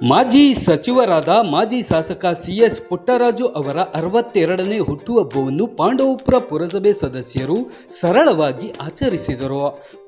ಮಾಜಿ ಸಚಿವರಾದ ಮಾಜಿ ಶಾಸಕ ಸಿ.ಎಸ್. ಪುಟ್ಟರಾಜು ಅವರ 62ನೇ ಹುಟ್ಟುಹಬ್ಬವನ್ನು ಪಾಂಡವಪುರ ಪುರಸಭೆ ಸದಸ್ಯರು ಸರಳವಾಗಿ ಆಚರಿಸಿದರು.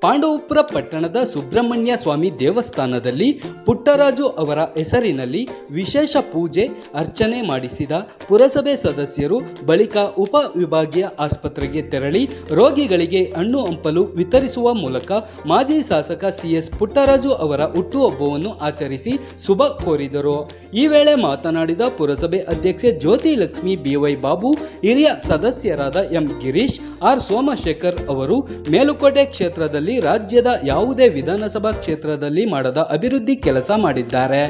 ಪಾಂಡವಪುರ ಪಟ್ಟಣದ ಸುಬ್ರಹ್ಮಣ್ಯ ಸ್ವಾಮಿ ದೇವಸ್ಥಾನದಲ್ಲಿ ಪುಟ್ಟರಾಜು ಅವರ ಹೆಸರಿನಲ್ಲಿ ವಿಶೇಷ ಪೂಜೆ ಅರ್ಚನೆ ಮಾಡಿಸಿದ ಪುರಸಭೆ ಸದಸ್ಯರು ಬಳಿಕ ಉಪ ವಿಭಾಗೀಯ ಆಸ್ಪತ್ರೆಗೆ ತೆರಳಿ ರೋಗಿಗಳಿಗೆ ಹಣ್ಣು ಹಂಪಲು ವಿತರಿಸುವ ಮೂಲಕ ಮಾಜಿ ಶಾಸಕ ಸಿ.ಎಸ್. ಪುಟ್ಟರಾಜು ಅವರ ಹುಟ್ಟುಹಬ್ಬವನ್ನು ಆಚರಿಸಿ ಶುಭ ಕೋರಿದರು. ಈ ವೇಳೆ ಮಾತನಾಡಿದ ಪುರಸಭೆ ಅಧ್ಯಕ್ಷೆ ಜ್ಯೋತಿ ಲಕ್ಷ್ಮಿ ಬಿ.ವೈ. ಬಾಬು, ಹಿರಿಯ ಸದಸ್ಯರಾದ ಎಂ. ಗಿರೀಶ್, ಆರ್. ಸೋಮಶೇಖರ್ ಅವರು ಮೇಲುಕೋಟೆ ಕ್ಷೇತ್ರದಲ್ಲಿ ರಾಜ್ಯದ ಯಾವುದೇ ವಿಧಾನಸಭಾ ಕ್ಷೇತ್ರದಲ್ಲಿ ಮಾಡದ ಅಭಿವೃದ್ಧಿ ಕೆಲಸ ಮಾಡಿದ್ದಾರೆ.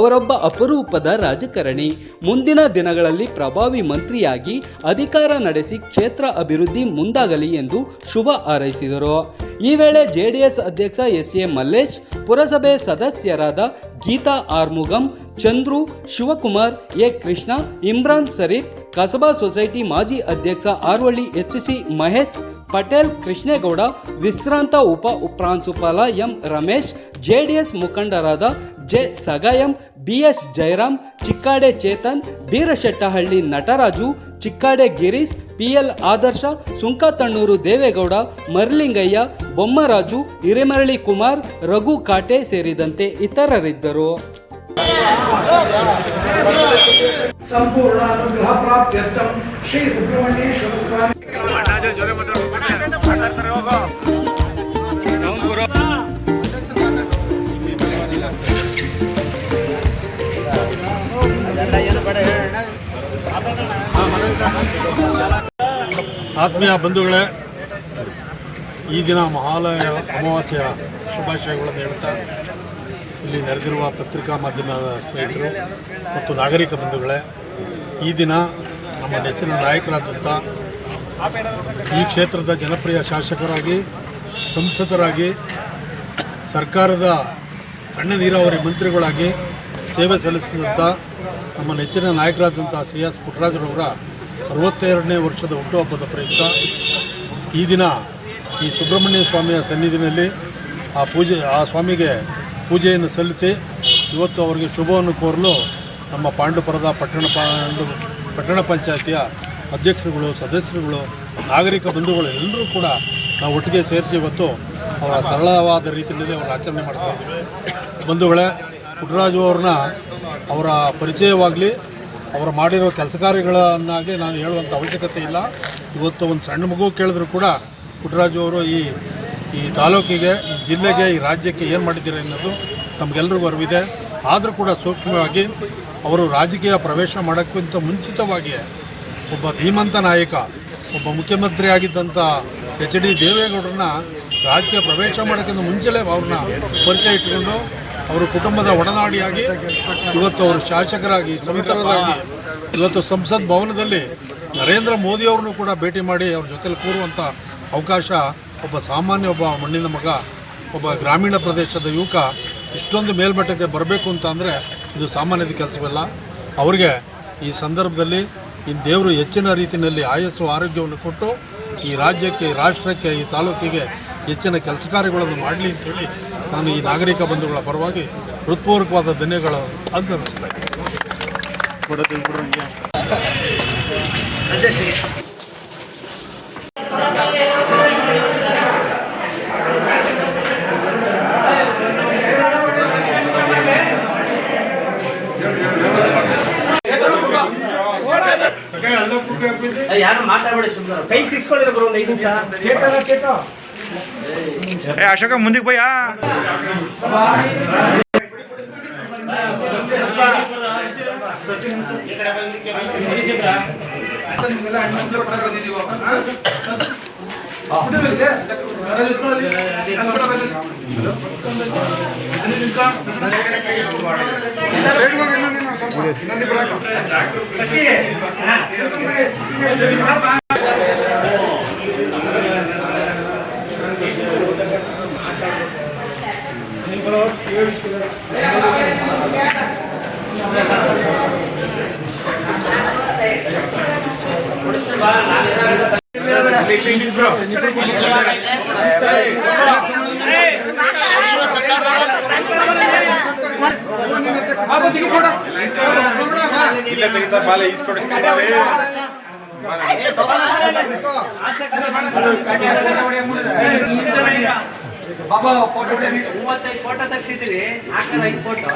ಅವರೊಬ್ಬ ಅಪರೂಪದ ರಾಜಕಾರಣಿ. ಮುಂದಿನ ದಿನಗಳಲ್ಲಿ ಪ್ರಭಾವಿ ಮಂತ್ರಿಯಾಗಿ ಅಧಿಕಾರ ನಡೆಸಿ ಕ್ಷೇತ್ರ ಅಭಿವೃದ್ಧಿ ಮುಂದಾಗಲಿ ಎಂದು ಶುಭ ಹಾರೈಸಿದರು. ಈ ವೇಳೆ ಜೆಡಿಎಸ್ ಅಧ್ಯಕ್ಷ ಎಸ್.ಎ. ಮಲ್ಲೇಶ್, ಪುರಸಭೆ ಸದಸ್ಯರಾದ ಗೀತಾ ಆರ್ಮುಗಂ, ಚಂದ್ರು, ಶಿವಕುಮಾರ್, ಎ. ಕೃಷ್ಣ, ಇಮ್ರಾನ್ ಶರೀಫ್, ಕಸಬಾ ಸೊಸೈಟಿ ಮಾಜಿ ಅಧ್ಯಕ್ಷ ಆರ್ವಳ್ಳಿ ಎಚ್.ಸಿ. ಮಹೇಶ್, ಪಟೇಲ್ ಕೃಷ್ಣೇಗೌಡ, ವಿಶ್ರಾಂತ ಉಪ ಪ್ರಾಂಶುಪಾಲ ಎಂ. ರಮೇಶ್, ಜೆಡಿಎಸ್ ಮುಖಂಡರಾದ ಜೆ. ಸಗಾಯಂ, ಬಿ.ಎಸ್. ಜಯರಾಮ್, ಚಿಕ್ಕಾಡೆ ಚೇತನ್, ಬೀರಶೆಟ್ಟಹಳ್ಳಿ ನಟರಾಜು, ಚಿಕ್ಕಾಡೆ ಗಿರೀಶ್, ಪಿ.ಎಲ್. ಆದರ್ಶ, ಸುಂಕತಣ್ಣೂರು ದೇವೇಗೌಡ, ಮರ್ಲಿಂಗಯ್ಯ, ಬೊಮ್ಮರಾಜು, ಹಿರೇಮರಳಿ ಕುಮಾರ್, ರಘು ಕಾಟೆ ಸೇರಿದಂತೆ ಇತರರಿದ್ದರು. ಸಂಪೂರ್ಣ ಅನುಗ್ರಹ ಪ್ರಾಪ್ತ್ಯರ್ಥಂ ಶ್ರೀ ಸುಬ್ರಹ್ಮಣ್ಯೇಶ್ವರ ಸ್ವಾಮಿ ಆತ್ಮೀಯ ಬಂಧುಗಳೇ, ಈ ದಿನ ಮಹಾಲಯ ಅಮಾವಾಸ್ಯೆಯ ಶುಭಾಶಯಗಳನ್ನು ಹೇಳ್ತಾ ಇಲ್ಲಿ ನೆರೆದಿರುವ ಪತ್ರಿಕಾ ಮಾಧ್ಯಮದ ಸ್ನೇಹಿತರು ಮತ್ತು ನಾಗರಿಕ ಬಂಧುಗಳೇ, ಈ ದಿನ ನಮ್ಮ ನೆಚ್ಚಿನ ನಾಯಕರಾದಂಥ ಈ ಕ್ಷೇತ್ರದ ಜನಪ್ರಿಯ ಶಾಸಕರಾಗಿ, ಸಂಸದರಾಗಿ, ಸರ್ಕಾರದ ಸಣ್ಣ ನೀರಾವರಿ ಮಂತ್ರಿಗಳಾಗಿ ಸೇವೆ ಸಲ್ಲಿಸಿದಂಥ ನಮ್ಮ ನೆಚ್ಚಿನ ನಾಯಕರಾದಂಥ ಸಿ.ಎಸ್. ಪುಟ್ಟರಾಜರವರ 62ನೇ ವರ್ಷದ ಹುಟ್ಟುಹಬ್ಬದ ಪ್ರಯುಕ್ತ ಈ ದಿನ ಈ ಸುಬ್ರಹ್ಮಣ್ಯ ಸ್ವಾಮಿಯ ಸನ್ನಿಧಿನಲ್ಲಿ ಆ ಸ್ವಾಮಿಗೆ ಪೂಜೆಯನ್ನು ಸಲ್ಲಿಸಿ ಇವತ್ತು ಅವರಿಗೆ ಶುಭವನ್ನು ಕೋರಲು ನಮ್ಮ ಪಾಂಡುಪುರದ ಪಟ್ಟಣ ಪಂಚಾಯತಿಯ ಅಧ್ಯಕ್ಷರುಗಳು, ಸದಸ್ಯರುಗಳು, ನಾಗರಿಕ ಬಂಧುಗಳು ಎಲ್ಲರೂ ಕೂಡ ನಾವು ಒಟ್ಟಿಗೆ ಸೇರಿಸಿ ಇವತ್ತು ಅವರ ಸರಳವಾದ ರೀತಿಯಲ್ಲಿ ಅವರ ಆಚರಣೆ ಮಾಡ್ತಾ ಇದ್ದೀವಿ. ಬಂಧುಗಳೇ, ಪುಟ್ಟರಾಜು ಅವ್ರನ್ನ ಅವರ ಪರಿಚಯವಾಗಲಿ ಅವರು ಮಾಡಿರೋ ಕೆಲಸ ಕಾರ್ಯಗಳನ್ನಾಗಿ ನಾನು ಹೇಳುವಂಥ ಅವಶ್ಯಕತೆ ಇಲ್ಲ. ಇವತ್ತು ಒಂದು ಸಣ್ಣ ಮಗು ಕೇಳಿದ್ರು ಕೂಡ ಪುಟ್ಟರಾಜು ಅವರು ಈ ತಾಲೂಕಿಗೆ, ಈ ಜಿಲ್ಲೆಗೆ, ಈ ರಾಜ್ಯಕ್ಕೆ ಏನು ಮಾಡಿದ್ದೀರಿ ಅನ್ನೋದು ತಮಗೆಲ್ಲರಿಗೂ ಅರಿವಿದೆ. ಆದರೂ ಕೂಡ ಸೂಕ್ಷ್ಮವಾಗಿ ಅವರು ರಾಜಕೀಯ ಪ್ರವೇಶ ಮಾಡೋಕ್ಕಿಂತ ಮುಂಚಿತವಾಗಿ ಒಬ್ಬ ಧೀಮಂತ ನಾಯಕ, ಒಬ್ಬ ಮುಖ್ಯಮಂತ್ರಿ ಆಗಿದ್ದಂಥ ಎಚ್.ಡಿ. ದೇವೇಗೌಡರನ್ನ ರಾಜಕೀಯ ಪ್ರವೇಶ ಮಾಡೋಕ್ಕಿಂತ ಮುಂಚೆಲೇ ಅವ್ರನ್ನ ಪರಿಚಯ ಇಟ್ಟುಕೊಂಡು ಅವರು ಕುಟುಂಬದ ಒಡನಾಡಿಯಾಗಿ ಇವತ್ತು ಅವರು ಶಾಸಕರಾಗಿ, ಸಂಸದರಾಗಿ ಇವತ್ತು ಸಂಸತ್ ಭವನದಲ್ಲಿ ನರೇಂದ್ರ ಮೋದಿಯವ್ರನ್ನೂ ಕೂಡ ಭೇಟಿ ಮಾಡಿ ಅವ್ರ ಜೊತೆಲಿ ಕೂರುವಂಥ ಅವಕಾಶ ಒಬ್ಬ ಮಣ್ಣಿನ ಮಗ, ಒಬ್ಬ ಗ್ರಾಮೀಣ ಪ್ರದೇಶದ ಯುವಕ ಇಷ್ಟೊಂದು ಮೇಲ್ಮಟ್ಟಕ್ಕೆ ಬರಬೇಕು ಅಂತ ಅಂದರೆ ಇದು ಸಾಮಾನ್ಯದ ಕೆಲಸವಲ್ಲ. ಅವರಿಗೆ ಈ ಸಂದರ್ಭದಲ್ಲಿ ದೇವರು ಹೆಚ್ಚಿನ ರೀತಿಯಲ್ಲಿ ಆಯಸ್ಸು ಆರೋಗ್ಯವನ್ನು ಕೊಟ್ಟು ಈ ರಾಜ್ಯಕ್ಕೆ, ಈ ರಾಷ್ಟ್ರಕ್ಕೆ, ಈ ತಾಲೂಕಿಗೆ ಹೆಚ್ಚಿನ ಕೆಲಸ ಕಾರ್ಯಗಳನ್ನು ಮಾಡಲಿ ಅಂತೇಳಿ ನಾನು ಈ ನಾಗರಿಕ ಬಂಧುಗಳ ಪರವಾಗಿ ಹೃತ್ಪೂರ್ವಕವಾದ ಧನ್ಯಗಳು ಅನುಭವಿಸ್ತಾ ಇದ್ದೀನಿ. ಯಾರು ಮಾತಾಡಬೇಡಿ, ಸುಮ್ಮನೆ ಕೈಗೆ ಸಿಕ್ಸ್ಕೊಂಡಿರೋ ಬರೋ ಒಂದು 5 ನಿಮಿಷ. ಅಶೋಕ ಮುಂದಕ್ಕೆ போயா Hey! ಇಲ್ಲೇ ತೆಗಿತಾರೆ ಬಾಲೆ ಈಸ್ಕೊಡಿಸ್ತಾರೆ ಬಾಬಾ 35 ಫೋಟೋ ತೆಗ್ಸಿದ್ದೀರಿ, ಹಾಕಲ್ಲ 5 ಫೋಟೋ.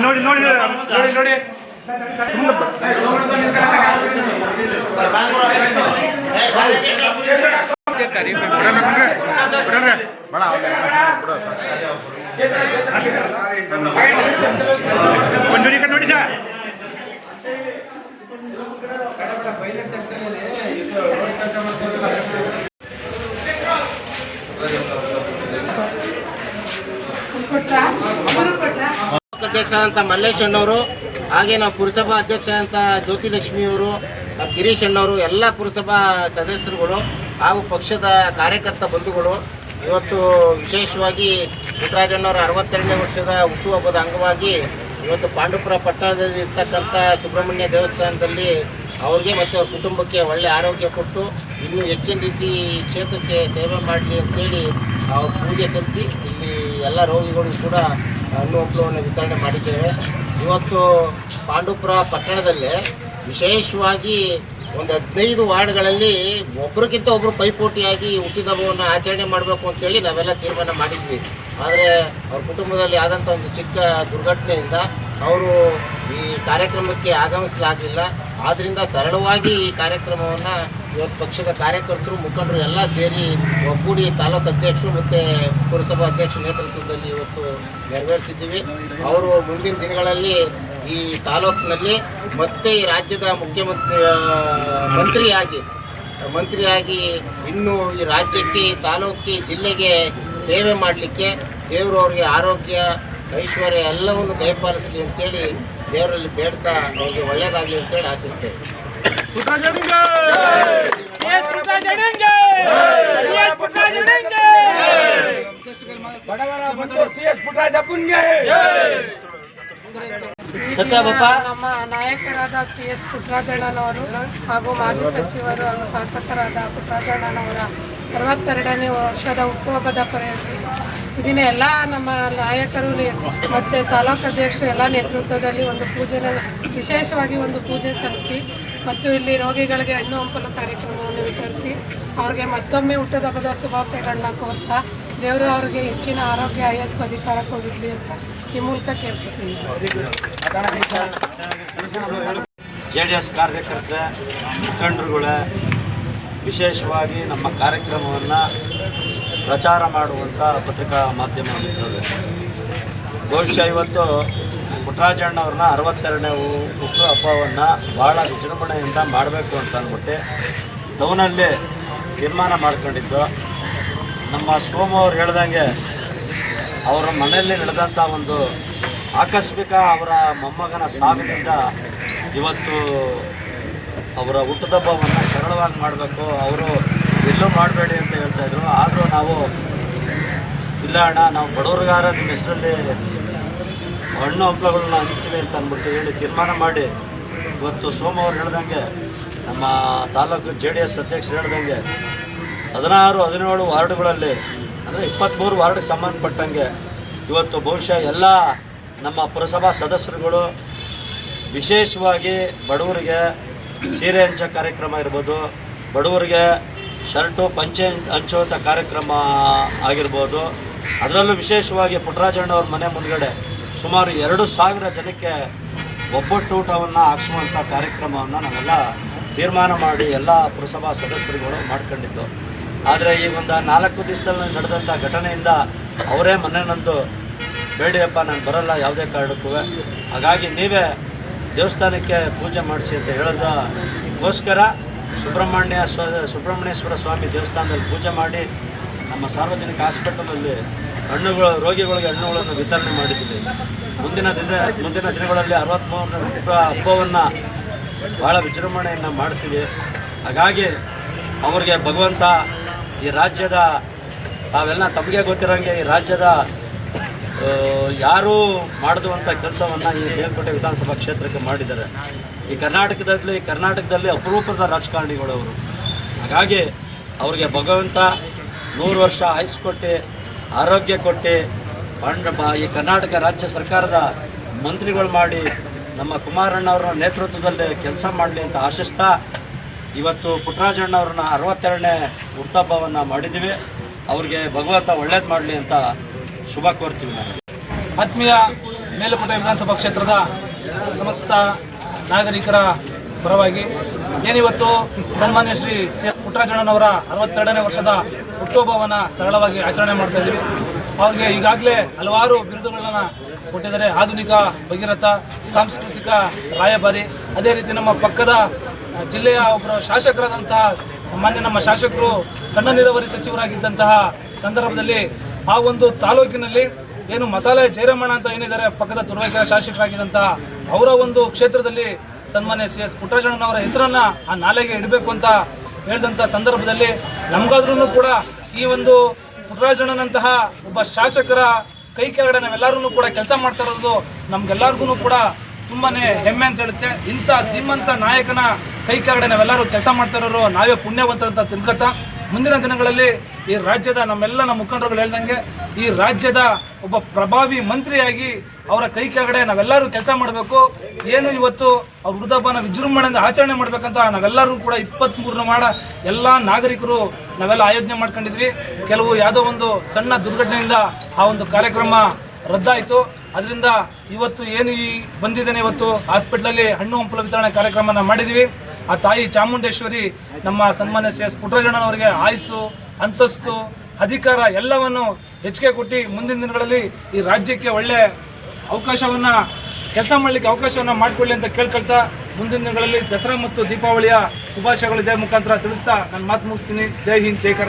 ನೋಡಿ ನೋಡಿ ನೋಡಿ ನೋಡಿ ಮಂಜೂರಿ ಕಡೆ ನೋಡಿ ಸರ್. ಅಧ್ಯಕ್ಷ ಅಂತ ಮಲ್ಲೇಶ್ ಅಣ್ಣವರು, ಹಾಗೆ ನಾವು ಪುರಸಭಾ ಅಧ್ಯಕ್ಷ ಅಂತ ಜ್ಯೋತಿಲಕ್ಷ್ಮಿಯವರು, ಗಿರೀಶ್ ಅಣ್ಣವರು, ಎಲ್ಲ ಪುರಸಭಾ ಸದಸ್ಯರುಗಳು ಹಾಗೂ ಪಕ್ಷದ ಕಾರ್ಯಕರ್ತ ಬಂಧುಗಳು ಇವತ್ತು ವಿಶೇಷವಾಗಿ ಪುಟ್ಟರಾಜಣ್ಣವರ 62ನೇ ವರ್ಷದ ಹುಟ್ಟುಹಬ್ಬದ ಅಂಗವಾಗಿ ಇವತ್ತು ಪಾಂಡವಪುರ ಪಟ್ಟಣದಲ್ಲಿ ಇರ್ತಕ್ಕಂಥ ಸುಬ್ರಹ್ಮಣ್ಯ ದೇವಸ್ಥಾನದಲ್ಲಿ ಅವ್ರಿಗೆ ಮತ್ತು ಅವ್ರ ಕುಟುಂಬಕ್ಕೆ ಒಳ್ಳೆಯ ಆರೋಗ್ಯ ಕೊಟ್ಟು ಇನ್ನೂ ಹೆಚ್ಚಿನ ರೀತಿ ಕ್ಷೇತ್ರಕ್ಕೆ ಸೇವೆ ಮಾಡಲಿ ಅಂತೇಳಿ ಪೂಜೆ ಸಲ್ಲಿಸಿ ಇಲ್ಲಿ ಎಲ್ಲ ರೋಗಿಗಳಿಗೂ ಕೂಡ ಹಣ್ಣು ಹಂಪಲುವನ್ನು ವಿತರಣೆ ಮಾಡಿದ್ದೇವೆ. ಇವತ್ತು ಪಾಂಡವಪುರ ಪಟ್ಟಣದಲ್ಲೇ ವಿಶೇಷವಾಗಿ ಒಂದು 15 ವಾರ್ಡ್ಗಳಲ್ಲಿ ಒಬ್ಬರಿಗಿಂತ ಒಬ್ಬರು ಪೈಪೋಟಿಯಾಗಿ ಹುಟ್ಟಿದಬ್ಬವನ್ನು ಆಚರಣೆ ಮಾಡಬೇಕು ಅಂತೇಳಿ ನಾವೆಲ್ಲ ತೀರ್ಮಾನ ಮಾಡಿದ್ವಿ. ಆದರೆ ಅವ್ರ ಕುಟುಂಬದಲ್ಲಿ ಆದಂಥ ಒಂದು ಚಿಕ್ಕ ದುರ್ಘಟನೆಯಿಂದ ಅವರು ಈ ಕಾರ್ಯಕ್ರಮಕ್ಕೆ ಆಗಮಿಸಲಾಗಲಿಲ್ಲ. ಆದ್ದರಿಂದ ಸರಳವಾಗಿ ಈ ಕಾರ್ಯಕ್ರಮವನ್ನು ಇವತ್ತು ಪಕ್ಷದ ಕಾರ್ಯಕರ್ತರು, ಮುಖಂಡರು ಎಲ್ಲ ಸೇರಿ ಒಗ್ಗೂಡಿ ತಾಲೂಕು ಅಧ್ಯಕ್ಷರು ಮತ್ತು ಪುರಸಭಾ ಅಧ್ಯಕ್ಷ ನೇತೃತ್ವದಲ್ಲಿ ಇವತ್ತು ನೆರವೇರಿಸಿದ್ದೀವಿ. ಅವರು ಮುಂದಿನ ದಿನಗಳಲ್ಲಿ ಈ ತಾಲೂಕಿನಲ್ಲಿ ಮತ್ತೆ ಈ ರಾಜ್ಯದ ಮಂತ್ರಿಯಾಗಿ ಇನ್ನೂ ಈ ರಾಜ್ಯಕ್ಕೆ, ಈ ತಾಲೂಕಿಗೆ, ಜಿಲ್ಲೆಗೆ ಸೇವೆ ಮಾಡಲಿಕ್ಕೆ ದೇವರು ಅವ್ರಿಗೆ ಆರೋಗ್ಯ, ಐಶ್ವರ್ಯ ಎಲ್ಲವನ್ನು ದಯಪಾಲಿಸಲಿ ಅಂತೇಳಿ ದೇವರಲ್ಲಿ ಬೇಡ್ತಾ ಅವ್ರಿಗೆ ಒಳ್ಳೆಯದಾಗಲಿ ಅಂತೇಳಿ ಆಶಿಸ್ತೇವೆ. ನಮ್ಮ ನಾಯಕರಾದ CS ಪುಟ್ಟರಾಜಣ್ಣನವರು ಹಾಗೂ ಮಾಜಿ ಸಚಿವರು ಹಾಗೂ ಶಾಸಕರಾದ ಪುಟ್ಟರಾಜಣ್ಣನವರ 62ನೇ ವರ್ಷದ ಹುಟ್ಟುಹಬ್ಬದ ಪ್ರಯುಕ್ತ ಇದನ್ನ ಎಲ್ಲ ನಮ್ಮ ನಾಯಕರು ಮತ್ತು ತಾಲೂಕು ಅಧ್ಯಕ್ಷರು ಎಲ್ಲ ನೇತೃತ್ವದಲ್ಲಿ ಒಂದು ವಿಶೇಷವಾಗಿ ಒಂದು ಪೂಜೆ ಸಲ್ಲಿಸಿ ಮತ್ತು ಇಲ್ಲಿ ರೋಗಿಗಳಿಗೆ ಹಣ್ಣು ಹಂಪಲು ಕಾರ್ಯಕ್ರಮವನ್ನು ವಿತರಿಸಿ ಅವ್ರಿಗೆ ಮತ್ತೊಮ್ಮೆ ಹುಟ್ಟುಹಬ್ಬದ ಶುಭಾಶಯಗಳನ್ನ ಕೋರ್ತಾ ದೇವರು ಅವ್ರಿಗೆ ಹೆಚ್ಚಿನ ಆರೋಗ್ಯ, ಆಯಸ್ಸು, ಅಧಿಕಾರ ಕೊಡಲಿ ಅಂತ ಈ ಮೂಲಕ ಕೇಳ್ಕೊತೀನಿ. JDS ಕಾರ್ಯಕರ್ತ ಮುಖಂಡರುಗಳೇ, ವಿಶೇಷವಾಗಿ ನಮ್ಮ ಕಾರ್ಯಕ್ರಮವನ್ನು ಪ್ರಚಾರ ಮಾಡುವಂಥ ಪತ್ರಿಕಾ ಮಾಧ್ಯಮ ಮಿತ್ರರು, ಬಹುಶಃ ಇವತ್ತು ಪುಟ್ಟರಾಜಣ್ಣವ್ರನ್ನ 62ನೇ ಹುಟ್ಟುಹಬ್ಬವನ್ನು ಭಾಳ ವಿಜೃಂಭಣೆಯಿಂದ ಮಾಡಬೇಕು ಅಂತ ಅಂದ್ಬಿಟ್ಟು ಟೌನಲ್ಲಿ ತೀರ್ಮಾನ ಮಾಡ್ಕೊಂಡಿದ್ದು. ನಮ್ಮ ಸೋಮು ಅವ್ರು ಹೇಳ್ದಂಗೆ ಅವರ ಮನೆಯಲ್ಲಿ ನಡೆದಂಥ ಒಂದು ಆಕಸ್ಮಿಕ ಅವರ ಮೊಮ್ಮಗನ ಸಾವಿನಿಂದ ಇವತ್ತು ಅವರ ಹುಟ್ಟುಹಬ್ಬವನ್ನು ಸರಳವಾಗಿ ಮಾಡಬೇಕು, ಅವರು ಎಲ್ಲೂ ಮಾಡಬೇಡಿ ಅಂತ ಹೇಳ್ತಾಯಿದ್ರು. ಆದರೂ ನಾವು ಇಲ್ಲ ಅಣ್ಣ, ನಾವು ಬಡವ್ರಿಗಾರ ನಿಮ್ಮ ಹೆಸರಲ್ಲಿ ಹಣ್ಣು ಹಂಪಲುಗಳನ್ನ ಹಂಚ್ತೀವಿ ಅಂತ ಅಂದ್ಬಿಟ್ಟು ಹೇಳಿ ತೀರ್ಮಾನ ಮಾಡಿ ಇವತ್ತು ಸೋಮು ಅವ್ರು ಹೇಳ್ದಂಗೆ, ನಮ್ಮ ತಾಲೂಕು JDS ಅಧ್ಯಕ್ಷರು ಹೇಳ್ದಂಗೆ 16-17 ವಾರ್ಡ್ಗಳಲ್ಲಿ ಅಂದರೆ 23 ವಾರ್ಡ್ಗೆ ಸಂಬಂಧಪಟ್ಟಂಗೆ ಇವತ್ತು ಬಹುಶಃ ಎಲ್ಲ ನಮ್ಮ ಪುರಸಭಾ ಸದಸ್ಯರುಗಳು ವಿಶೇಷವಾಗಿ ಬಡವರಿಗೆ ಸೀರೆ ಹಂಚೋ ಕಾರ್ಯಕ್ರಮ ಇರ್ಬೋದು, ಬಡವರಿಗೆ ಶರ್ಟು ಪಂಚೆ ಹಂಚುವಂಥ ಕಾರ್ಯಕ್ರಮ ಆಗಿರ್ಬೋದು, ಅದರಲ್ಲೂ ವಿಶೇಷವಾಗಿ ಪುಟ್ಟರಾಜಣ್ಣವ್ರ ಮನೆ ಮುಂದ್ಗಡೆ ಸುಮಾರು 2,000 ಜನಕ್ಕೆ ಒಬ್ಬಟ್ಟು ಊಟವನ್ನು ಹಾಕ್ಸುವಂಥ ಕಾರ್ಯಕ್ರಮವನ್ನು ನಾವೆಲ್ಲ ತೀರ್ಮಾನ ಮಾಡಿ ಎಲ್ಲ ಪುರಸಭಾ ಸದಸ್ಯರುಗಳು ಮಾಡ್ಕೊಂಡಿದ್ದು. ಆದರೆ ಈ ಒಂದು 4 ದಿವಸದಲ್ಲಿ ನಡೆದಂಥ ಘಟನೆಯಿಂದ ಅವರೇ ಮನೆಯನ್ನೊಂದು ಬೇಡಿಯಪ್ಪ ನಾನು ಬರೋಲ್ಲ ಯಾವುದೇ ಕಾರಣಕ್ಕೂ, ಹಾಗಾಗಿ ನೀವೇ ದೇವಸ್ಥಾನಕ್ಕೆ ಪೂಜೆ ಮಾಡಿಸಿ ಅಂತ ಹೇಳೋದಕ್ಕೋಸ್ಕರ ಸುಬ್ರಹ್ಮಣ್ಯೇಶ್ವರ ಸ್ವಾಮಿ ದೇವಸ್ಥಾನದಲ್ಲಿ ಪೂಜೆ ಮಾಡಿ ನಮ್ಮ ಸಾರ್ವಜನಿಕ ಹಾಸ್ಪಿಟಲಲ್ಲಿ ರೋಗಿಗಳಿಗೆ ಹಣ್ಣುಗಳನ್ನು ವಿತರಣೆ ಮಾಡಿದ್ದೀವಿ. ಮುಂದಿನ ದಿನಗಳಲ್ಲಿ 63ನೇ ಹಬ್ಬವನ್ನು ಭಾಳ ವಿಜೃಂಭಣೆಯನ್ನು ಮಾಡಿಸ್ತೀವಿ. ಹಾಗಾಗಿ ಅವ್ರಿಗೆ ಭಗವಂತ ಈ ರಾಜ್ಯದ, ತಾವೆಲ್ಲ ತಮಗೆ ಗೊತ್ತಿರೋಂಗೆ ಈ ರಾಜ್ಯದ ಯಾರೂ ಮಾಡದುವಂಥ ಕೆಲಸವನ್ನು ಈ ಮೇಲ್ಕೋಟೆ ವಿಧಾನಸಭಾ ಕ್ಷೇತ್ರಕ್ಕೆ ಮಾಡಿದ್ದಾರೆ. ಈ ಕರ್ನಾಟಕದಲ್ಲಿ ಅಪರೂಪದ ರಾಜಕಾರಣಿಗಳು ಅವರು. ಹಾಗಾಗಿ ಅವರಿಗೆ ಭಗವಂತ 100 ವರ್ಷ ಆಯುಸ್ಸು ಕೊಟ್ಟು ಆರೋಗ್ಯ ಕೊಟ್ಟು ಈ ಕರ್ನಾಟಕ ರಾಜ್ಯ ಸರ್ಕಾರದ ಮಂತ್ರಿಗಳು ಮಾಡಿ ನಮ್ಮ ಕುಮಾರಣ್ಣವರ ನೇತೃತ್ವದಲ್ಲಿ ಕೆಲಸ ಮಾಡಲಿ ಅಂತ ಆಶಿಸ್ತಾ ಇವತ್ತು ಪುಟ್ಟರಾಜಣ್ಣವ್ರನ್ನ 62ನೇ ಹುಟ್ಟುಹಬ್ಬವನ್ನು ಮಾಡಿದ್ದೀವಿ. ಅವ್ರಿಗೆ ಭಗವಂತ ಒಳ್ಳೇದು ಮಾಡಲಿ ಅಂತ ಶುಭ ಕೋರ್ತೀವಿ. ನಾವು ಆತ್ಮೀಯ ಮೇಲುಕೋಟೆ ವಿಧಾನಸಭಾ ಕ್ಷೇತ್ರದ ಸಮಸ್ತ ನಾಗರಿಕರ ಪರವಾಗಿ ಏನಿವತ್ತು ಸನ್ಮಾನ್ಯ ಶ್ರೀ ಸಿ ಎಸ್ ಪುಟ್ಟರಾಜಣ್ಣನವರ 62ನೇ ವರ್ಷದ ಹುಟ್ಟುಹಬ್ಬವನ್ನು ಸರಳವಾಗಿ ಆಚರಣೆ ಮಾಡ್ತಾ ಇದ್ದೀವಿ. ಅವ್ರಿಗೆ ಈಗಾಗಲೇ ಹಲವಾರು ಬಿರುದುಗಳನ್ನು ಕೊಟ್ಟಿದ್ದಾರೆ. ಆಧುನಿಕ ಭಗೀರಥ, ಸಾಂಸ್ಕೃತಿಕ ರಾಯಭಾರಿ, ಅದೇ ರೀತಿ ನಮ್ಮ ಪಕ್ಕದ ಜಿಲ್ಲೆಯ ಒಬ್ಬರು ಶಾಸಕರಾದಂತಹ ನಮ್ಮ ಶಾಸಕರು ಸಣ್ಣ ನೀರಾವರಿ ಸಚಿವರಾಗಿದ್ದಂತಹ ಸಂದರ್ಭದಲ್ಲಿ ಆ ಒಂದು ತಾಲೂಕಿನಲ್ಲಿ ಏನು ಮಸಾಲೆ ಜಯರಾಮಣ್ಣ ಅಂತ ಏನಿದ್ದಾರೆ ಪಕ್ಕದ ತುರುವೇಕೆರೆ ಶಾಸಕರಾಗಿದ್ದಂತಹ ಅವರ ಒಂದು ಕ್ಷೇತ್ರದಲ್ಲಿ ಸನ್ಮಾನ್ಯ ಸಿ ಎಸ್ ಪುಟ್ಟರಾಜಣ್ಣನವರ ಹೆಸರನ್ನು ಆ ನಾಲೆಗೆ ಇಡಬೇಕು ಅಂತ ಹೇಳಿದಂಥ ಸಂದರ್ಭದಲ್ಲಿ ನಮಗಾದ್ರೂ ಕೂಡ ಈ ಒಂದು ಪುಟ್ಟರಾಜಣ್ಣನಂತಹ ಒಬ್ಬ ಶಾಸಕರ ಕೈ ಕೆಳಗಡೆ ನಾವೆಲ್ಲರೂ ಕೂಡ ಕೆಲಸ ಮಾಡ್ತಾ ಇರೋದು ನಮ್ಗೆಲ್ಲರಿಗೂ ಕೂಡ ತುಂಬಾ ಹೆಮ್ಮೆ ಅಂತ ಹೇಳುತ್ತೆ. ಇಂಥ ಧೀಮಂತ ನಾಯಕನ ಕೈ ಕೆಳಗಡೆ ನಾವೆಲ್ಲರೂ ಕೆಲಸ ಮಾಡ್ತಾ ಇರೋರು ನಾವೇ ಪುಣ್ಯವಂತರಂತ ತಿಳ್ಕೊತಾ ಮುಂದಿನ ದಿನಗಳಲ್ಲಿ ಈ ರಾಜ್ಯದ ನಮ್ಮ ಮುಖಂಡರುಗಳು ಹೇಳ್ದಂಗೆ ಈ ರಾಜ್ಯದ ಒಬ್ಬ ಪ್ರಭಾವಿ ಮಂತ್ರಿಯಾಗಿ ಅವರ ಕೈ ಕೆಳಗಡೆ ನಾವೆಲ್ಲರೂ ಕೆಲಸ ಮಾಡಬೇಕು. ಏನು ಇವತ್ತು ಅವ್ರ ಹುಟ್ಟುಹಬ್ಬನ ವಿಜೃಂಭಣೆಯಿಂದ ಆಚರಣೆ ಮಾಡಬೇಕಂತ ನಾವೆಲ್ಲರೂ ಕೂಡ 23 ಮಾಡ ಎಲ್ಲ ನಾಗರಿಕರು ನಾವೆಲ್ಲ ಆಯೋಜನೆ ಮಾಡ್ಕೊಂಡಿದ್ವಿ. ಕೆಲವು ಯಾವುದೋ ಒಂದು ಸಣ್ಣ ದುರ್ಘಟನೆಯಿಂದ ಆ ಒಂದು ಕಾರ್ಯಕ್ರಮ ರದ್ದಾಯಿತು. ಅದರಿಂದ ಇವತ್ತು ಏನು ಈ ಬಂದಿದ್ದೇನೆ, ಇವತ್ತು ಹಾಸ್ಪಿಟ್ಲಲ್ಲಿ ಹಣ್ಣು ಹಂಪಲ ವಿತರಣೆ ಕಾರ್ಯಕ್ರಮನ ಮಾಡಿದ್ವಿ. ಆ ತಾಯಿ ಚಾಮುಂಡೇಶ್ವರಿ ನಮ್ಮ ಸನ್ಮಾನ್ಯ ಸಿ ಎಸ್ ಪುಟ್ಟರಾಜಣ್ಣನವರಿಗೆ ಆಯುಸ್ಸು, ಅಂತಸ್ತು, ಅಧಿಕಾರ ಎಲ್ಲವನ್ನು ಹೆಚ್ಚಿಗೆ ಕೊಟ್ಟು ಮುಂದಿನ ದಿನಗಳಲ್ಲಿ ಈ ರಾಜ್ಯಕ್ಕೆ ಒಳ್ಳೆ ಅವಕಾಶವನ್ನು ಕೆಲಸ ಮಾಡಲಿಕ್ಕೆ ಅವಕಾಶವನ್ನು ಮಾಡಿಕೊಳ್ಳಿ ಅಂತ ಕೇಳ್ಕೊಳ್ತಾ ಮುಂದಿನ ದಿನಗಳಲ್ಲಿ ದಸರಾ ಮತ್ತು ದೀಪಾವಳಿಯ ಶುಭಾಶಯಗಳು ಇದೇ ಮುಖಾಂತರ ತಿಳಿಸ್ತಾ ನಾನು ಮಾತು ಮುಗಿಸ್ತೀನಿ. ಜೈ ಹಿಂದ್, ಜೈ ಕರ್ನಾಟಕ.